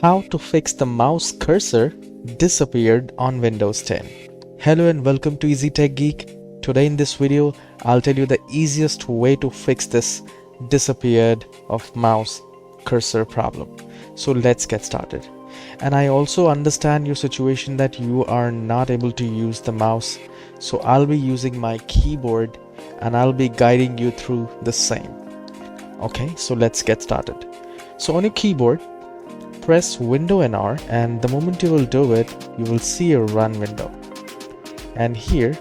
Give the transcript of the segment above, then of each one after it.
How to fix the mouse cursor disappeared on Windows 10. Hello and welcome to Easy Tech Geek. Today in this video, I'll tell you the easiest way to fix this disappeared of mouse cursor problem. So let's get started. And I also understand your situation that you are not able to use the mouse. So I'll be using my keyboard and I'll be guiding you through the same. Okay, so let's get started. So on your keyboard, press Window and R, and the moment you will do it, you will see a run window. And here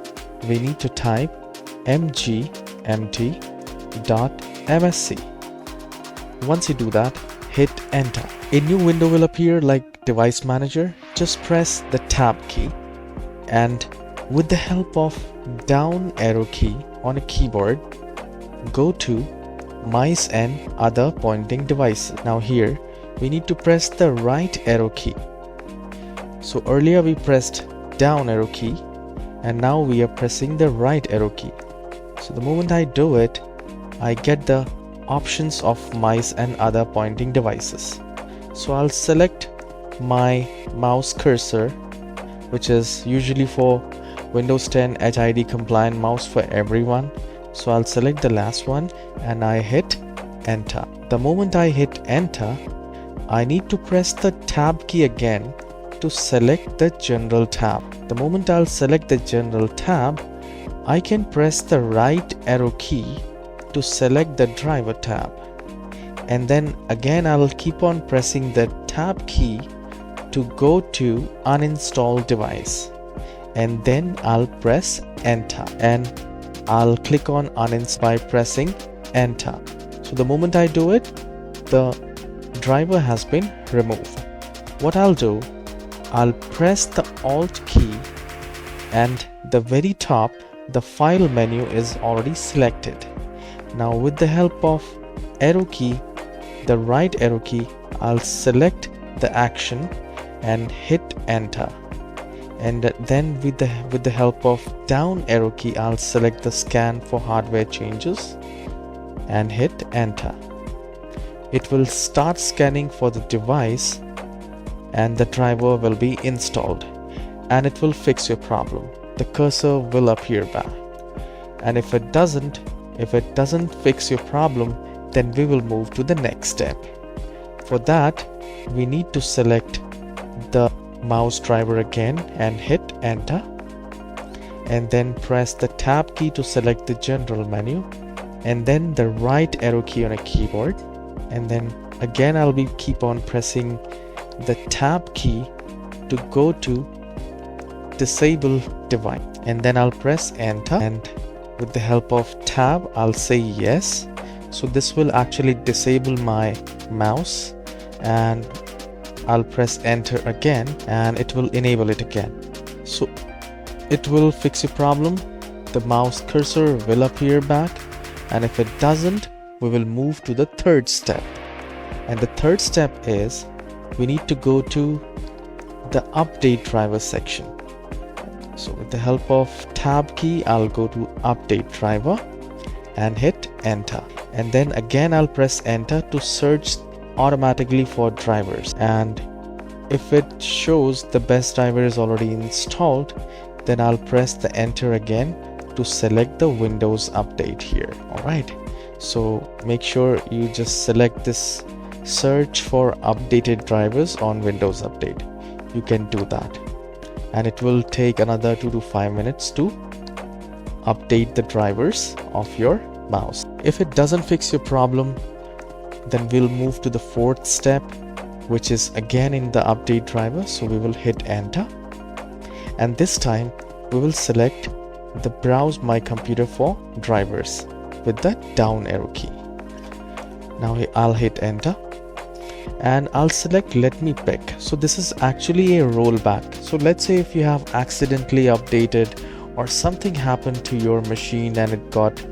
we need to type mgmt.msc. Once you do that, hit enter. A new window will appear like Device Manager. Just press the Tab key, and with the help of down arrow key on a keyboard, go to Mice and Other Pointing Devices. Now here we need to press the right arrow key. So earlier we pressed down arrow key and now we are pressing the right arrow key. So the moment I do it, I get the options of mice and other pointing devices. So I'll select my mouse cursor, which is usually for Windows 10 HID compliant mouse for everyone. So I'll select the last one and I hit enter. The moment I hit enter, I need to press the Tab key again to select the General tab. The moment I'll select the General tab, I can press the right arrow key to select the Driver tab. And then again I'll keep on pressing the Tab key to go to Uninstall Device. And then I'll press enter. And I'll click on Uninstall by pressing enter. So the moment I do it, the driver has been removed. What I'll do, I'll press the Alt key, and the very top, the file menu is already selected. Now with the help of arrow key, the right arrow key, I'll select the action and hit enter. And then with the help of down arrow key, I'll select the scan for hardware changes and hit enter. It will start scanning for the device and the driver will be installed, and it will fix your problem. The cursor will appear back. And if it doesn't fix your problem, then we will move to the next step. For that, we need to select the mouse driver again and hit enter, and then press the Tab key to select the General menu, and then the right arrow key on a keyboard. And then again I'll be keep on pressing the Tab key to go to Disable Device, and then I'll press enter, and with the help of Tab I'll say yes. So this will actually disable my mouse, and I'll press enter again and it will enable it again. So it will fix your problem. The mouse cursor will appear back, and if it doesn't, we will move to the third step. And the third step is we need to go to the Update Driver section. So with the help of Tab key, I'll go to Update Driver and hit enter. And then again I'll press enter to search automatically for drivers. And if it shows the best driver is already installed, then I'll press the enter again to select the Windows Update here. Alright. So make sure you just select this search for updated drivers on Windows Update. You can do that, and it will take another 2 to 5 minutes to update the drivers of your mouse. If it doesn't fix your problem, then we'll move to the fourth step, which is again in the Update Driver. So we will hit enter, and this time we will select the Browse My Computer for drivers with the down arrow key. Now I'll hit enter and I'll select Let Me Pick. So this is actually a rollback. So let's say if you have accidentally updated or something happened to your machine and it got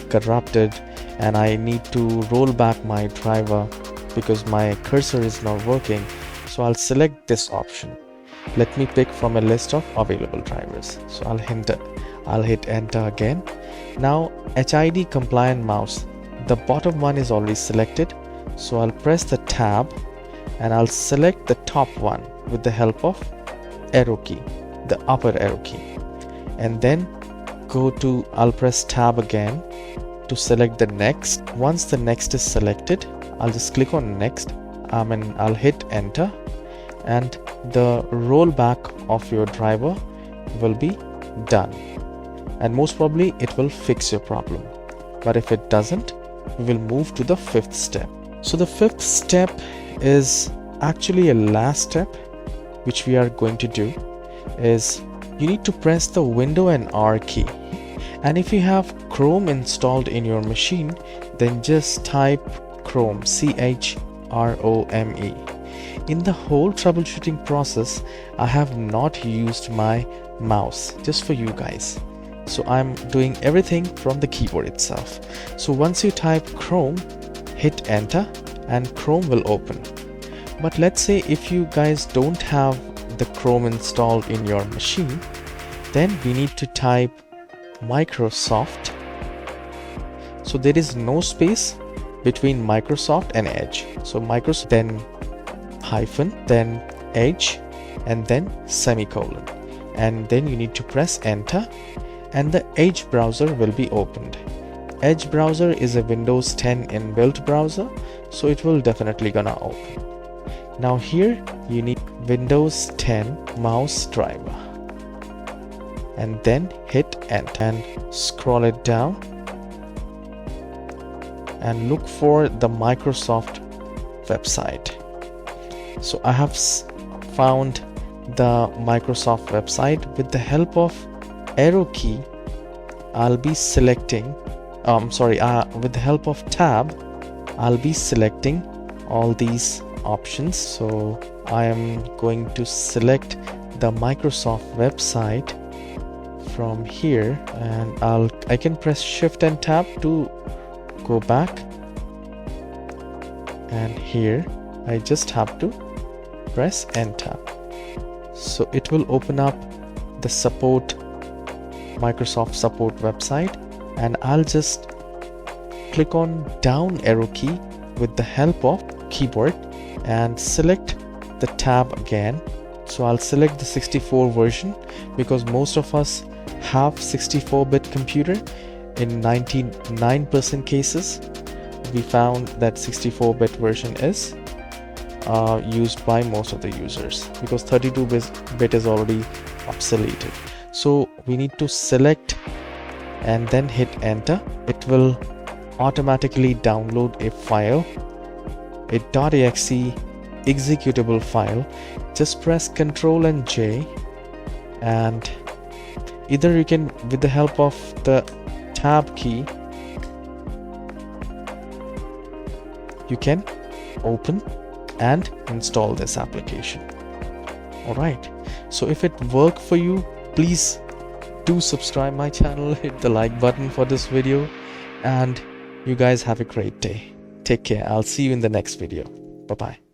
corrupted, and I need to roll back my driver because my cursor is not working. So I'll select this option. Let me pick from a list of available drivers. So I'll hit enter again. Now HID compliant mouse, the bottom one is already selected, so I'll press the tab and I'll select the top one with the help of arrow key, the upper arrow key, and then I'll press tab again to select the next. Once the next is selected, I'll just click on next, and I'll hit enter, and the rollback of your driver will be done, and most probably it will fix your problem. But if it doesn't, we will move to the fifth step. So the fifth step is actually a last step, which we are going to do is you need to press the Window and R key, and if you have Chrome installed in your machine, then just type Chrome, CHROME. In the whole troubleshooting process, I have not used my mouse, just for you guys, so I'm doing everything from the keyboard itself. So once you type Chrome, hit enter, and Chrome will open. But let's say if you guys don't have the Chrome installed in your machine, then we need to type Microsoft. So there is no space between Microsoft and Edge. So Microsoft, then hyphen, then Edge, and then semicolon, and then you need to press enter, and the Edge browser will be opened. Edge browser is a Windows 10 inbuilt browser, so it will definitely gonna open. Now here you need Windows 10 mouse driver, and then hit enter and scroll it down and look for the Microsoft website. So I have found the Microsoft website. With the help of arrow key, I'll be selecting with the help of tab, I'll be selecting all these options. So I am going to select the Microsoft website from here, and I can press shift and tab to go back, and here I just have to press enter. So it will open up the Microsoft support website, and I'll just click on down arrow key with the help of keyboard and select the tab again. So I'll select the 64 version because most of us have 64-bit computer. In 99% cases, we found that 64-bit version is used by most of the users because 32-bit is already obsoleted. So we need to select and then hit enter. It will automatically download a file, a .exe executable file. Just press Ctrl and J, and either you can, with the help of the tab key, you can open and install this application. Alright, so if it worked for you, please do subscribe my channel, hit the like button for this video, and you guys have a great day. Take care. I'll see you in the next video. Bye bye.